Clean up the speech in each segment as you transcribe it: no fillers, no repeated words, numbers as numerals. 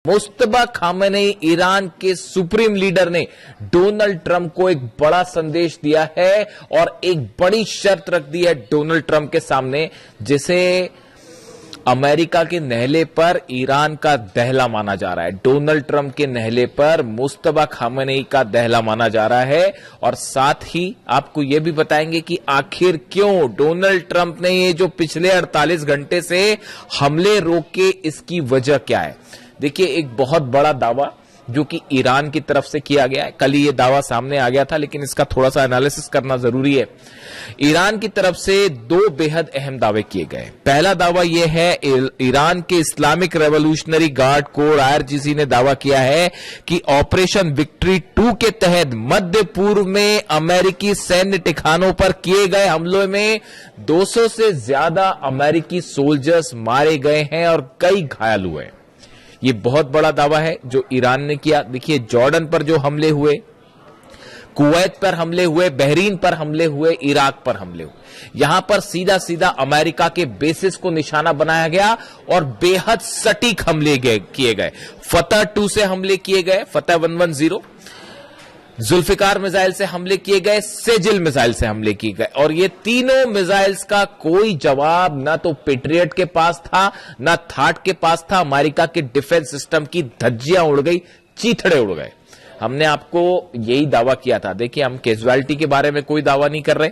Mustafa Khamenei Iran के supreme leader ने Donald Trump को एक बड़ा संदेश दिया है और एक बड़ी शर्त रख दी है डोनाल्ड ट्रंप के सामने, जिसे अमेरिका के नहले पर ईरान का दहला माना जा रहा है। डोनाल्ड ट्रंप के नहले पर मुस्तफा खामेनेई का दहला माना जा रहा है और साथ ही आपको यह भी बताएंगे कि आखिर क्यों डोनाल्ड ट्रंप ने ये जो पिछले 48 घंटे से हमले रोके, इसकी वजह क्या है। देखिए, एक बहुत बड़ा दावा जो कि ईरान की तरफ से किया गया है, कल ही ये दावा सामने आ गया था, लेकिन इसका थोड़ा सा एनालिसिस करना जरूरी है। ईरान की तरफ से दो बेहद अहम दावे किए गए। पहला दावा यह है, ईरान के Islamic revolutionary guard core IRGC ने दावा किया है कि ऑपरेशन विक्ट्री 2 के तहत मध्य पूर्व में अमेरिकी सैन्य ठिकानों पर किए गए हमलों में 200 से ज्यादा अमेरिकी सोल्जर्स मारे गए हैं और कई घायल हुए हैं। ये बहुत बड़ा दावा है जो ईरान ने किया। देखिए, जॉर्डन पर जो हमले हुए, कुवैत पर हमले हुए, बहरीन पर हमले हुए, इराक पर हमले हुए, यहां पर सीधा सीधा अमेरिका के बेसिस को निशाना बनाया गया और बेहद सटीक हमले किए गए। फतह 2 से हमले किए गए, फतह 110, जुल्फिकार मिसाइल से हमले किए गए, सेजिल मिसाइल से हमले किए गए और ये तीनों मिसाइल्स का कोई जवाब ना तो पेट्रियट के पास था, ना थाट के पास था। अमेरिका के डिफेंस सिस्टम की धज्जियां उड़ गई, चीथड़े उड़ गए। हमने आपको यही दावा किया था। देखिए, हम कैजुअलिटी के बारे में कोई दावा नहीं कर रहे,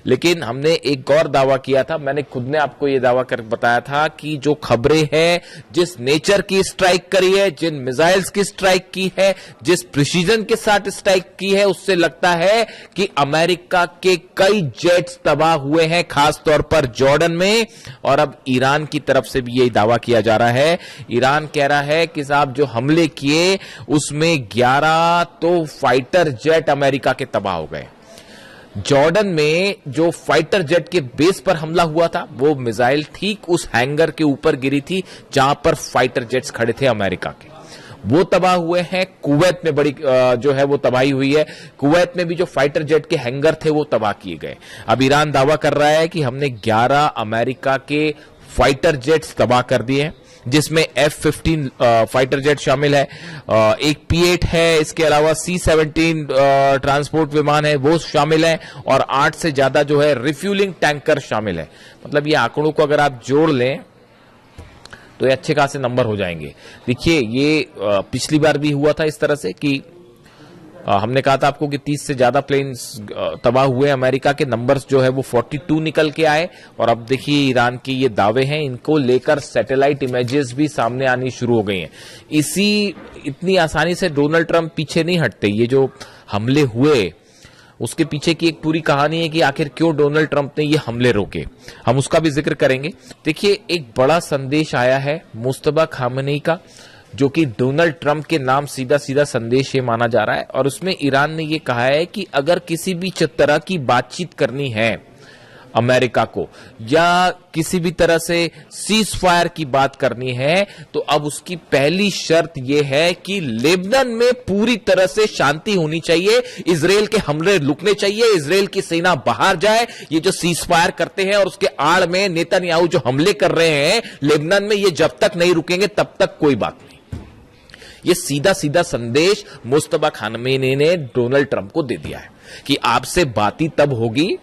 लेकिन हमने एक और दावा किया था। मैंने खुद ने आपको यह दावा कर बताया था कि जो खबरें हैं, जिस नेचर की स्ट्राइक करी है, जिन मिसाइल्स की स्ट्राइक की है, जिस प्रिसीजन के साथ स्ट्राइक की है, उससे लगता है कि अमेरिका के कई जेट्स तबाह हुए हैं, खासतौर पर जॉर्डन में। और अब ईरान की तरफ से भी यही दावा किया जा रहा है। ईरान कह रहा है कि साहब, जो हमले किए उसमें 11 तो फाइटर जेट अमेरिका के तबाह हो गए। जॉर्डन में जो फाइटर जेट के बेस पर हमला हुआ था, वो मिसाइल ठीक उस हैंगर के ऊपर गिरी थी जहां पर फाइटर जेट्स खड़े थे अमेरिका के, वो तबाह हुए हैं। कुवैत में बड़ी जो है वो तबाही हुई है। कुवैत में भी जो फाइटर जेट के हैंगर थे वो तबाह किए गए। अब ईरान दावा कर रहा है कि हमने 11 अमेरिका के फाइटर जेट्स तबाह कर दिए हैं, जिसमें F-15 फाइटर जेट शामिल है, एक P-8 है, इसके अलावा C-17 ट्रांसपोर्ट विमान है, वो शामिल है और 8 से ज्यादा जो है रिफ्यूलिंग टैंकर शामिल है। मतलब ये आंकड़ों को अगर आप जोड़ लें तो ये अच्छे खासे नंबर हो जाएंगे। देखिए, ये पिछली बार भी हुआ था इस तरह से कि हमने कहा था आपको कि 30 से ज्यादा प्लेन्स तबाह हुए। अमेरिका के नंबर्स जो है वो 42 निकल के आए और अब देखिए ईरान के ये दावे हैं, इनको लेकर सैटेलाइट इमेजेस भी सामने आनी शुरू हो गई हैं। इतनी आसानी से डोनाल्ड ट्रंप पीछे नहीं हटते। ये जो हमले हुए उसके पीछे की एक पूरी कहानी है कि आखिर क्यों डोनाल्ड ट्रंप ने ये हमले रोके, हम उसका भी जिक्र करेंगे। देखिए, एक बड़ा संदेश आया है मुस्तफा खामेनेई का, जो कि डोनाल्ड ट्रंप के नाम सीधा सीधा संदेश ये माना जा रहा है और उसमें ईरान ने ये कहा है कि अगर किसी भी तरह की बातचीत करनी है अमेरिका को या किसी भी तरह से सीज फायर की बात करनी है, तो अब उसकी पहली शर्त यह है कि लेबनान में पूरी तरह से शांति होनी चाहिए, इजराइल के हमले रुकने चाहिए, इजराइल की सेना बाहर जाए। ये जो सीज फायर करते हैं और उसके आड़ में नेतन्याहू जो हमले कर रहे हैं लेबनान में, ये जब तक नहीं रुकेंगे तब तक कोई बात नहीं। ये सीधा सीधा संदेश मुस्तफा खामेनेई ने डोनाल्ड ट्रंप को दे दिया है कि आपसे बातचीत तब होगी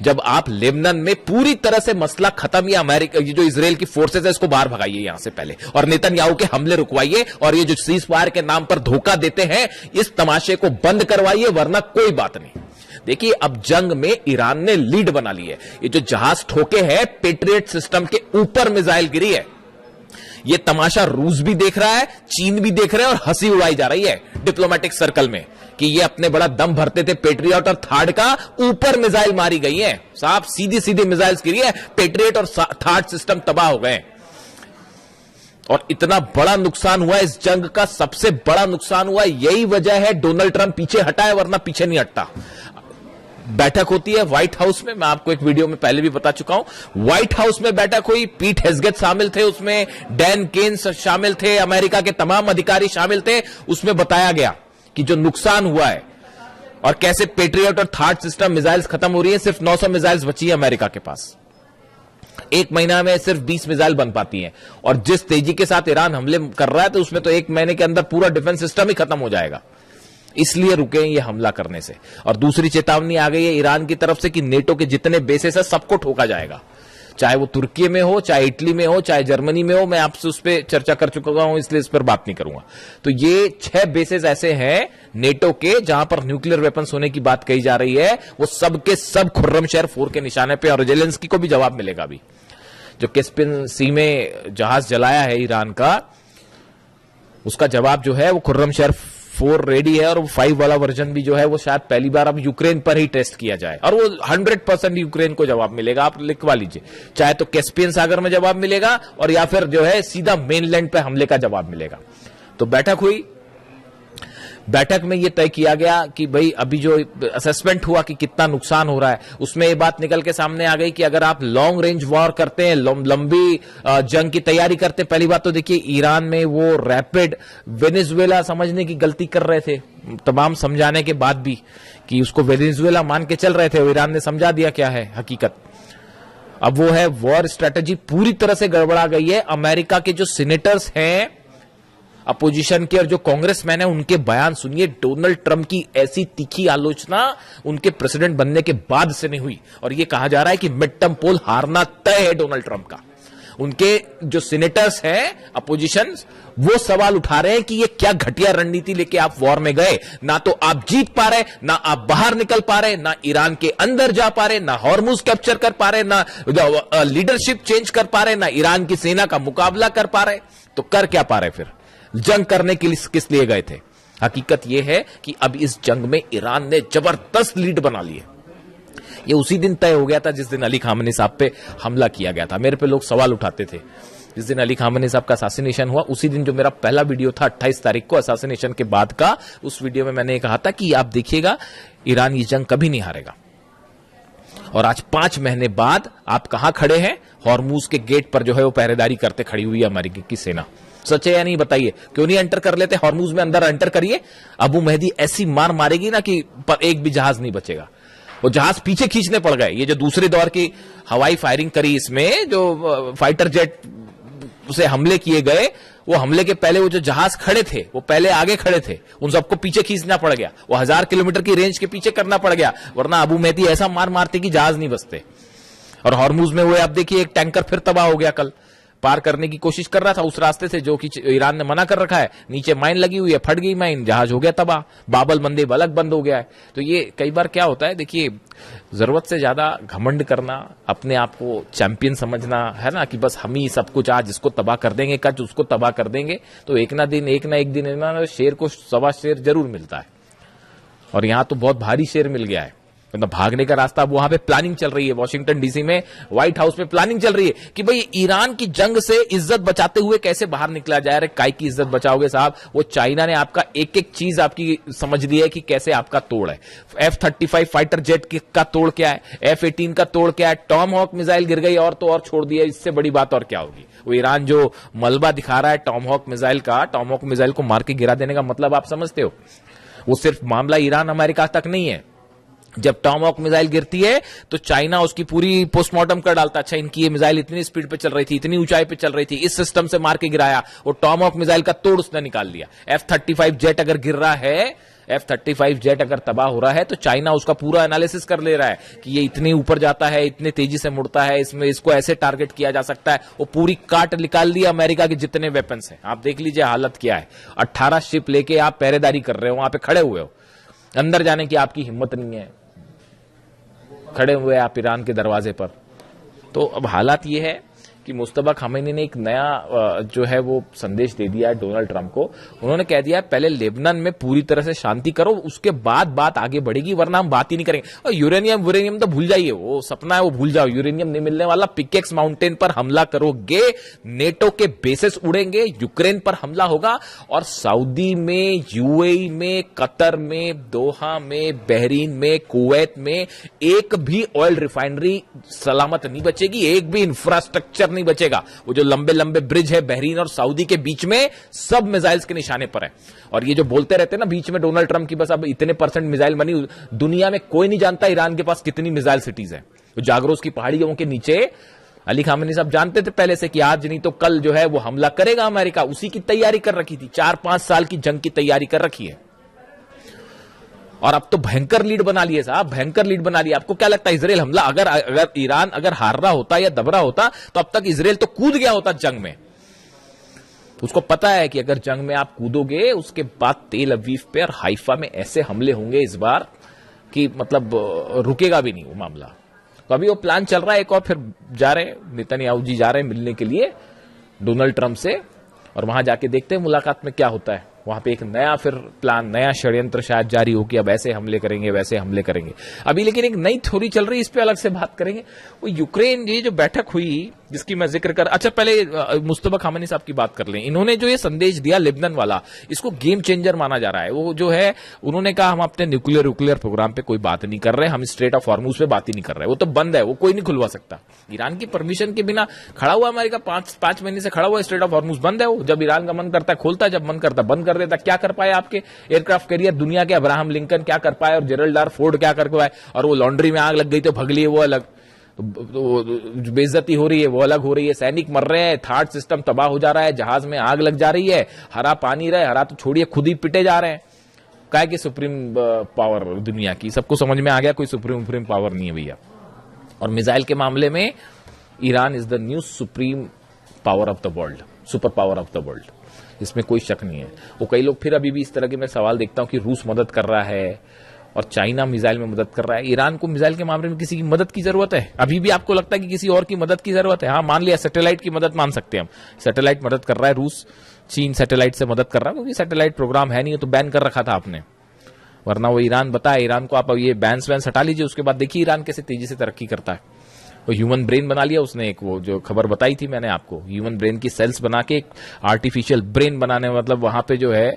जब आप लेबनान में पूरी तरह से मसला खत्म, या अमेरिका ये जो इजराइल की फोर्सेस है इसको बाहर भगाइए यहां से पहले और नेतन्याहू के हमले रुकवाइए और ये जो सीज फायर के नाम पर धोखा देते हैं इस तमाशे को बंद करवाइए, वरना कोई बात नहीं। देखिए, अब जंग में ईरान ने लीड बना ली है। ये जो जहाज ठोके हैं, पेट्रियट सिस्टम के ऊपर मिसाइल गिरी है। ये तमाशा रूस भी देख रहा है, चीन भी देख रहे हैं और हंसी उड़ाई जा रही है डिप्लोमेटिक सर्कल में कि ये अपने बड़ा दम भरते थे पेट्रियट और थार्ड का, ऊपर मिसाइल मारी गई है। साहब, सीधी सीधी मिसाइल्स गिरी है, पेट्रियट और थार्ड सिस्टम तबाह हो गए और इतना बड़ा नुकसान हुआ। इस जंग का सबसे बड़ा नुकसान हुआ, यही वजह है डोनाल्ड ट्रंप पीछे हटा है, वरना पीछे नहीं हटता। बैठक होती है व्हाइट हाउस में, मैं आपको एक वीडियो में पहले भी बता चुका हूं। व्हाइट हाउस में बैठक हुई, पीट हेग्सेट शामिल थे उसमें, डैन केन्स शामिल थे, अमेरिका के तमाम अधिकारी शामिल थे। उसमें बताया गया कि जो नुकसान हुआ है और कैसे पेट्रियट और थार्ड सिस्टम मिसाइल्स खत्म हो रही है, सिर्फ 900 मिसाइल्स बची है अमेरिका के पास। एक महीना में सिर्फ 20 मिसाइल बन पाती हैं, और जिस तेजी के साथ ईरान हमले कर रहा है तो उसमें तो एक महीने के अंदर पूरा डिफेंस सिस्टम ही खत्म हो जाएगा। इसलिए रुके ये हमला करने से। और दूसरी चेतावनी आ गई है ईरान की तरफ से कि नेटो के जितने बेसेस है सबको ठोका जाएगा, चाहे वो तुर्की में हो, चाहे इटली में हो, चाहे जर्मनी में हो। मैं आपसे उस पर चर्चा कर चुका हूं, इसलिए इस पर बात नहीं करूंगा। तो ये 6 बेसेस ऐसे हैं नेटो के जहां पर न्यूक्लियर वेपन्स होने की बात कही जा रही है। वो सब के सब खुर्रमशहर 4 के निशाने पे, और जेलेंस्की को भी जवाब मिलेगा। अभी जो कैस्पियन सी में जहाज जलाया है ईरान का, उसका जवाब जो है वो खुर्रमशहर 4 रेडी है, और वो 5 वाला वर्जन भी जो है वो शायद पहली बार अब यूक्रेन पर ही टेस्ट किया जाए, और वो 100% यूक्रेन को जवाब मिलेगा। आप लिखवा लीजिए, चाहे तो कैस्पियन सागर में जवाब मिलेगा, और या फिर जो है सीधा मेनलैंड पे हमले का जवाब मिलेगा। तो बैठक हुई, बैठक में यह तय किया गया कि भाई अभी जो असेसमेंट हुआ कि कितना नुकसान हो रहा है, उसमें यह बात निकल के सामने आ गई कि अगर आप लॉन्ग रेंज वॉर करते हैं, लंबी जंग की तैयारी करते हैं, पहली बात तो देखिए ईरान में वो रैपिड वेनेजुएला समझने की गलती कर रहे थे, तमाम समझाने के बाद भी कि उसको वेनेजुएला मान के चल रहे थे। ईरान ने समझा दिया क्या है हकीकत। अब वो है वॉर स्ट्रेटेजी पूरी तरह से गड़बड़ा गई है। अमेरिका के जो सीनेटर्स हैं अपोजिशन के और जो कांग्रेसमैन है, उनके बयान सुनिए। डोनाल्ड ट्रंप की ऐसी तीखी आलोचना उनके प्रेसिडेंट बनने के बाद से नहीं हुई, और यह कहा जा रहा है कि मिड टर्म पोल हारना तय है डोनाल्ड ट्रंप का। उनके जो सीनेटर्स हैं अपोजिशन, वो सवाल उठा रहे हैं कि ये क्या घटिया रणनीति लेके आप वॉर में गए। ना तो आप जीत पा रहे, ना आप बाहर निकल पा रहे, ना ईरान के अंदर जा पा रहे, ना हॉर्मुज कैप्चर कर पा रहे, ना लीडरशिप चेंज कर पा रहे, ना ईरान की सेना का मुकाबला कर पा रहे। तो कर क्या पा रहे फिर? जंग करने के लिए किस लिए गए थे? हकीकत यह है कि अब इस जंग में ईरान ने जबरदस्त लीड बना ली है। ये उसी दिन तय हो गया था जिस दिन अली खामेनी साहब पे हमला किया गया था। मेरे पे लोग सवाल उठाते थे जिस दिन अली खामेनी साहब का असैसिनेशन हुआ, उसी दिन जो मेरा पहला वीडियो था 28 तारीख को असैसिनेशन के बाद का, उस वीडियो में मैंने कहा था कि आप देखिएगा ईरान ये जंग कभी नहीं हारेगा। और आज 5 महीने बाद आप कहां खड़े हैं? हॉर्मुज के गेट पर जो है वो पहरेदारी करते खड़ी हुई है अमेरिका की सेना। सच है या नहीं बताइए? क्यों नहीं एंटर कर लेते हॉर्मुज में? अंदर एंटर करिए। अबू मेहदी ऐसी मार मारेगी ना कि पर एक भी जहाज नहीं बचेगा। वो जहाज पीछे खींचने पड़ गए। ये जो दूसरे दौर की हवाई फायरिंग करी, इसमें जो फाइटर जेट से हमले किए गए, वो हमले के पहले वो जो जहाज खड़े थे वो पहले आगे खड़े थे, उन सबको पीछे खींचना पड़ गया। वो 1000 किलोमीटर की रेंज के पीछे करना पड़ गया, वरना अबू मेहदी ऐसा मार मारते कि जहाज नहीं बचते। और हॉर्मुज में हुए, आप देखिए एक टैंकर फिर तबाह हो गया, कल पार करने की कोशिश कर रहा था उस रास्ते से जो कि ईरान ने मना कर रखा है। नीचे माइन लगी हुई है, फट गई माइन, जहाज हो गया तबाह, बाबल मंदेब अलग बंद हो गया है। तो ये कई बार क्या होता है, देखिए जरूरत से ज्यादा घमंड करना, अपने आप को चैंपियन समझना है ना, कि बस हम ही सब कुछ, आज इसको तबाह कर देंगे, कल उसको तबाह कर देंगे, तो एक ना एक दिन शेर को सवा शेर जरूर मिलता है। और यहां तो बहुत भारी शेर मिल गया है, मतलब भागने का रास्ता। अब वहां पे प्लानिंग चल रही है, वॉशिंगटन डीसी में, व्हाइट हाउस में प्लानिंग चल रही है कि भाई ईरान की जंग से इज्जत बचाते हुए कैसे बाहर निकला जाए। अरे काय की इज्जत बचाओगे साहब? वो चाइना ने आपका एक एक चीज आपकी समझ ली है कि कैसे आपका तोड़ है। F-35 फाइटर जेट का तोड़ क्या है, F-18 का तोड़ क्या है, टॉम हॉक मिसाइल गिर गई और तो और छोड़ दिया। इससे बड़ी बात और क्या होगी? वो ईरान जो मलबा दिखा रहा है टॉम हॉक मिसाइल का, टॉम हॉक मिसाइल को मार के गिरा देने का मतलब आप समझते हो? वो सिर्फ मामला ईरान अमेरिका तक नहीं है। जब टॉम हॉक मिसाइल गिरती है तो चाइना उसकी पूरी पोस्टमार्टम कर डालता, अच्छा इनकी ये मिसाइल इतनी स्पीड पे चल रही थी, इतनी ऊंचाई पे चल रही थी, इस सिस्टम से मार के गिराया। वो टॉम हॉक मिसाइल का तोड़ उसने निकाल लिया। F-35 जेट अगर गिर रहा है, F-35 जेट अगर तबाह हो रहा है, तो चाइना उसका पूरा एनालिसिस कर ले रहा है कि ये इतनी ऊपर जाता है, इतने तेजी से मुड़ता है, इसमें इसको ऐसे टारगेट किया जा सकता है। वो पूरी काट निकाल दी अमेरिका के जितने वेपन्स हैं। आप देख लीजिए हालत क्या है। 18 शिप लेके आप पहरेदारी कर रहे हो, वहां पे खड़े हुए हो, अंदर जाने की आपकी हिम्मत नहीं है, खड़े हुए आप ईरान के दरवाजे पर। तो अब हालात ये है कि मुस्तफा खामेनी ने एक नया जो है वो संदेश दे दिया है डोनाल्ड ट्रंप को। उन्होंने कह दिया है पहले लेबनान में पूरी तरह से शांति करो, उसके बाद बात आगे बढ़ेगी, वरना हम बात ही नहीं करेंगे। और यूरेनियम तो भूल जाइए, वो सपना है, वो भूल जाओ, यूरेनियम नहीं मिलने वाला। पिकेक्स माउंटेन पर हमला करोगे, नेटो के बेसेस उड़ेंगे, यूक्रेन पर हमला होगा, और सऊदी में, यूएई में, कतर में, दोहा में, बहरीन में, कुवैत में एक भी ऑयल रिफाइनरी सलामत नहीं बचेगी, एक भी इंफ्रास्ट्रक्चर नहीं बचेगा। वो जो लंबे लंबे ब्रिज है बहरीन और सऊदी के बीच में, सब मिसाइल्स के निशाने पर है। और ये जो बोलते रहते हैं ना बीच में डोनाल्ड ट्रंप की बस अब इतने % मिसाइल बनी, दुनिया में कोई नहीं जानता ईरान के पास कितनी मिसाइल सिटीज है। तो जागरोस की पहाड़ियों के नीचे अली खामेनी साहब जानते थे पहले से कि आज नहीं तो कल जो है वो हमला करेगा अमेरिका, उसी की तैयारी कर रखी थी, 4-5 साल की जंग की तैयारी कर रखी है। और अब तो भयंकर लीड बना लिए साहब, भयंकर लीड बना लिया। आपको क्या लगता है इजराइल हमला अगर ईरान अगर हार रहा होता या दब रहा होता तो अब तक इजराइल तो कूद गया होता जंग में। उसको पता है कि अगर जंग में आप कूदोगे उसके बाद तेल अवीव पे और हाइफा में ऐसे हमले होंगे इस बार कि मतलब रुकेगा भी नहीं वो मामला। तो अभी वो प्लान चल रहा है एक और, फिर जा रहे नेतन्याहू जी जा रहे हैं मिलने के लिए डोनाल्ड ट्रंप से, और वहां जाके देखते हैं मुलाकात में क्या होता है। वहां पे एक नया फिर प्लान, नया षड्यंत्र शायद जारी हो कि अब ऐसे हमले करेंगे वैसे हमले करेंगे। अभी लेकिन एक नई थ्योरी चल रही है, इस पे अलग से बात करेंगे। वो यूक्रेन ये जो बैठक हुई जिसकी मैं जिक्र कर, अच्छा पहले मुस्तफा खामेनी साहब की बात कर लें। इन्होंने जो ये संदेश दिया लेबनान वाला, इसको गेम चेंजर माना जा रहा है। वो जो है उन्होंने कहा हम अपने न्यूक्लियर प्रोग्राम पे कोई बात नहीं कर रहे, हम स्ट्रेट ऑफ हॉर्मुज पे बात ही नहीं कर रहे, वो तो बंद है, वो कोई नहीं खुलवा सकता। ईरान की परमिशन के बिना खड़ा हुआ अमेरिका, 5 महीने से खड़ा हुआ, स्ट्रेट ऑफ हॉर्मुज बंद है। वो जब ईरान का मन करता है खोलता है, जब मन करता है बंद कर देता। क्या कर पाए आपके एयरक्राफ्ट कैरियर दुनिया के? अब्राहम लिंकन क्या कर पाए और जेरल्ड आर फोर्ड क्या कर पाए? और वो लॉन्ड्री में आग लग गई तो भग लिए वो अलग, तो बेइज्जती हो रही है वो अलग हो रही है, सैनिक मर रहे हैं, थार्ड सिस्टम तबाह हो जा रहा है, जहाज में आग लग जा रही है, हरा पानी रहे, हरा तो छोड़िए खुद ही पिटे जा रहे हैं। क्या कि सुप्रीम पावर दुनिया की, सबको समझ में आ गया कोई सुप्रीम पावर नहीं है भैया। और मिसाइल के मामले में Iran is the new supreme power of the world, super power of the world, इसमें कोई शक नहीं है। वो कई लोग फिर अभी भी इस तरह के मैं सवाल देखता हूं कि रूस मदद कर रहा है और चाइना मिसाइल में मदद कर रहा है। ईरान को मिसाइल के मामले में किसी की मदद की जरूरत है? अभी भी आपको लगता है कि किसी और की मदद की जरूरत है? हाँ मान लिया सैटेलाइट की मदद मान सकते हैं हम, सैटेलाइट मदद कर रहा है रूस, चीन सैटेलाइट से मदद कर रहा है, क्योंकि सैटेलाइट प्रोग्राम है नहीं तो बैन कर रखा था आपने, वरना वो ईरान बताया ईरान को आप ये बैन्स वैन हटा लीजिए। उसके बाद देखिए ईरान कैसे तेजी से तरक्की करता है। वो ह्यूमन ब्रेन बना लिया उसने, एक वो जो खबर बताई थी मैंने आपको, ह्यूमन ब्रेन की सेल्स बना के एक आर्टिफिशियल ब्रेन बनाने, मतलब वहां पे जो है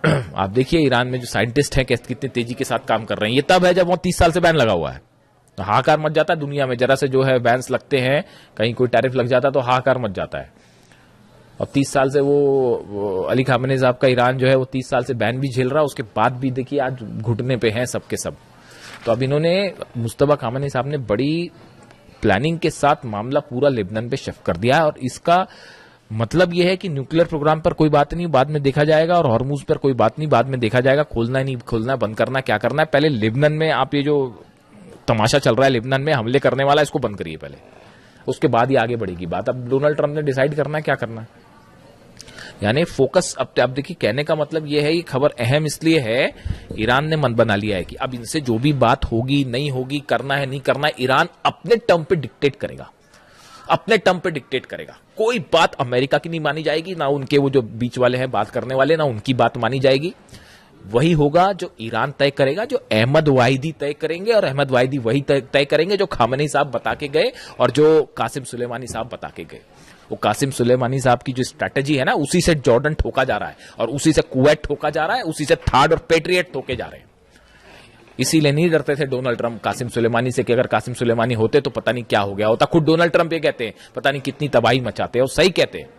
आप देखिए ईरान में जो साइंटिस्ट हैं कितनी तेजी के साथ काम कर रहे हैं। ये तब है जब वो 30 साल से बैन लगा हुआ है, तो हाहाकार मच जाता है दुनिया में। जरा से जो है बैन्स लगते हैं, कहीं कोई टैरिफ लग जाता है तो हाहाकार मच जाता है। और 30 साल से वो अली खामेनी साहब का ईरान जो है वो 30 साल से बैन भी झेल रहा है, उसके बाद भी देखिए आज घुटने पे हैं सबके सब। तो अब इन्होंने मुस्तफा खामेनी साहब ने बड़ी प्लानिंग के साथ मामला पूरा लेबनान पे शिफ्ट कर दिया है, और इसका मतलब यह है कि न्यूक्लियर प्रोग्राम पर कोई बात नहीं, बाद में देखा जाएगा, और हॉर्मुज पर कोई बात नहीं, बाद में देखा जाएगा, खोलना है नहीं खोलना है, बंद करना है क्या करना है। पहले लेबनान में आप ये जो तमाशा चल रहा है लेबनान में हमले करने वाला, इसको बंद करिए पहले, उसके बाद ही आगे बढ़ेगी बात। अब डोनाल्ड ट्रंप ने डिसाइड करना है क्या करना है, यानी फोकस। अब देखिए कहने का मतलब यह है, ये खबर अहम इसलिए है, ईरान ने मन बना लिया है कि अब इनसे जो भी बात होगी नहीं होगी, करना है नहीं करना है, ईरान अपने टर्म पे डिक्टेट करेगा, अपने टर्म पे डिक्टेट करेगा। कोई बात अमेरिका की नहीं मानी जाएगी, ना उनके वो जो बीच वाले हैं बात करने वाले, ना उनकी बात मानी जाएगी। वही होगा जो ईरान तय करेगा, जो अहमद वाहिदी तय करेंगे, और अहमद वाहिदी वही तय करेंगे जो खामेनी साहब बता के गए और जो कासिम सुलेमानी साहब बता के गए। वो कासिम सुलेमानी साहब की जो स्ट्रैटेजी है ना, उसी से जॉर्डन ठोका जा रहा है, और उसी से कुवैत ठोका जा रहा है, उसी से थार्ड और पेट्रियट ठोके जा रहे हैं। इसीलिए नहीं डरते थे डोनाल्ड ट्रंप कासिम सुलेमानी से कि अगर कासिम सुलेमानी होते तो पता नहीं क्या हो गया होता। खुद डोनाल्ड ट्रंप ये कहते हैं पता नहीं कितनी तबाही मचाते हैं, और सही कहते हैं।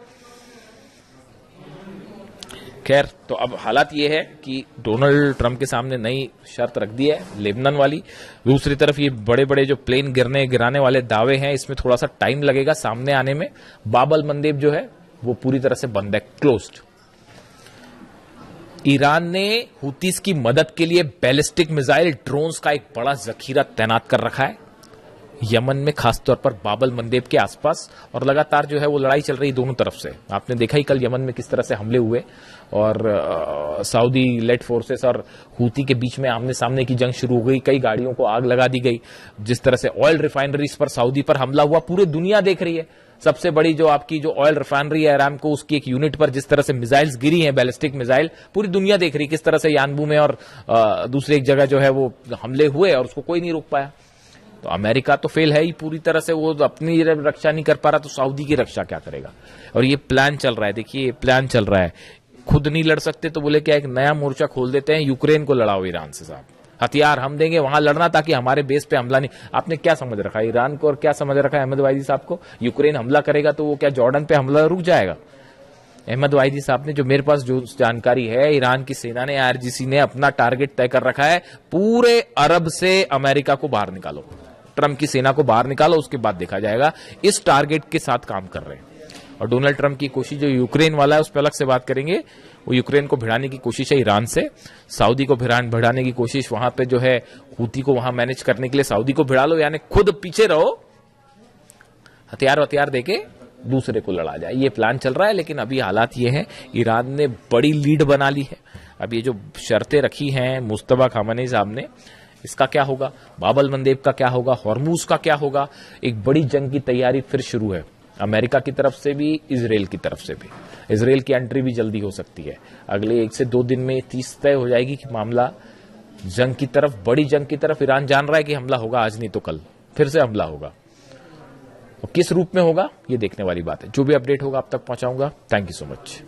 खैर, तो अब हालात ये है कि डोनाल्ड ट्रंप के सामने नई शर्त रख दी है लेबनान वाली। दूसरी तरफ ये बड़े बड़े जो प्लेन गिराने वाले दावे हैं, इसमें थोड़ा सा टाइम लगेगा सामने आने में। बाबल मंदेब जो है वो पूरी तरह से बंद है, क्लोज्ड। ईरान ने हुतीस की मदद के लिए बैलिस्टिक मिसाइल ड्रोन्स का एक बड़ा जखीरा तैनात कर रखा है यमन में, खासतौर पर बाबल मंदेब के आसपास। और लगातार जो है वो लड़ाई चल रही दोनों तरफ से। आपने देखा ही कल यमन में किस तरह से हमले हुए, और सऊदी लेड फोर्सेस और हूती के बीच में आमने सामने की जंग शुरू हो गई। कई गाड़ियों को आग लगा दी गई। जिस तरह से ऑयल रिफाइनरीज पर सऊदी पर हमला हुआ, पूरी दुनिया देख रही है। सबसे बड़ी जो आपकी जो ऑयल रिफाइनरी है अरामको, उसकी एक यूनिट पर जिस तरह से मिसाइल्स गिरी हैं, बैलिस्टिक मिसाइल, पूरी दुनिया देख रही है किस तरह से यानबू में और दूसरी एक जगह जो है वो हमले हुए, और उसको कोई नहीं रोक पाया। तो अमेरिका तो फेल है ही पूरी तरह से, वो अपनी रक्षा नहीं कर पा रहा, तो सऊदी की रक्षा क्या करेगा। और ये प्लान चल रहा है, देखिए ये प्लान चल रहा है। खुद नहीं लड़ सकते तो बोले क्या एक नया मोर्चा खोल देते हैं, यूक्रेन को लड़ाओ ईरान से साहब, हथियार हम देंगे वहां लड़ना, ताकि हमारे बेस पे हमला नहीं। आपने क्या समझ रखा है ईरान को, और क्या समझ रखा है अहमद वाहिदी साहब को? यूक्रेन हमला करेगा तो वो क्या जॉर्डन पे हमला रुक जाएगा? अहमद वाहिदी साहब ने, जो मेरे पास जो जानकारी है, ईरान की सेना ने, IRGC ने अपना टारगेट तय कर रखा है, पूरे अरब से अमेरिका को बाहर निकालो, ट्रंप की सेना को बाहर निकालो, उसके बाद देखा जाएगा। इस टारगेट के साथ काम कर रहे हैं। और डोनाल्ड ट्रंप की कोशिश जो यूक्रेन वाला है उस पर अलग से बात करेंगे। वो यूक्रेन को भिड़ाने की कोशिश है ईरान से, सऊदी को भिड़ाने की कोशिश वहां पे जो है हूती को वहां मैनेज करने के लिए सऊदी को भिड़ा लो, यानी खुद पीछे रहो, हथियार देके दूसरे को लड़ा जाए, ये प्लान चल रहा है। लेकिन अभी हालात ये है, ईरान ने बड़ी लीड बना ली है। अब ये जो शर्तें रखी हैं मुस्तफा खामेनी साहब ने, इसका क्या होगा, बाबल मंदेब का क्या होगा, हॉर्मूज का क्या होगा, एक बड़ी जंग की तैयारी फिर शुरू है, अमेरिका की तरफ से भी, इजराइल की तरफ से भी। इजराइल की एंट्री भी जल्दी हो सकती है, अगले 1 से 2 दिन में 30 तय हो जाएगी कि मामला जंग की तरफ, बड़ी जंग की तरफ। ईरान जान रहा है कि हमला होगा, आज नहीं तो कल फिर से हमला होगा, और किस रूप में होगा ये देखने वाली बात है। जो भी अपडेट होगा आप तक पहुंचाऊंगा। Thank you so much.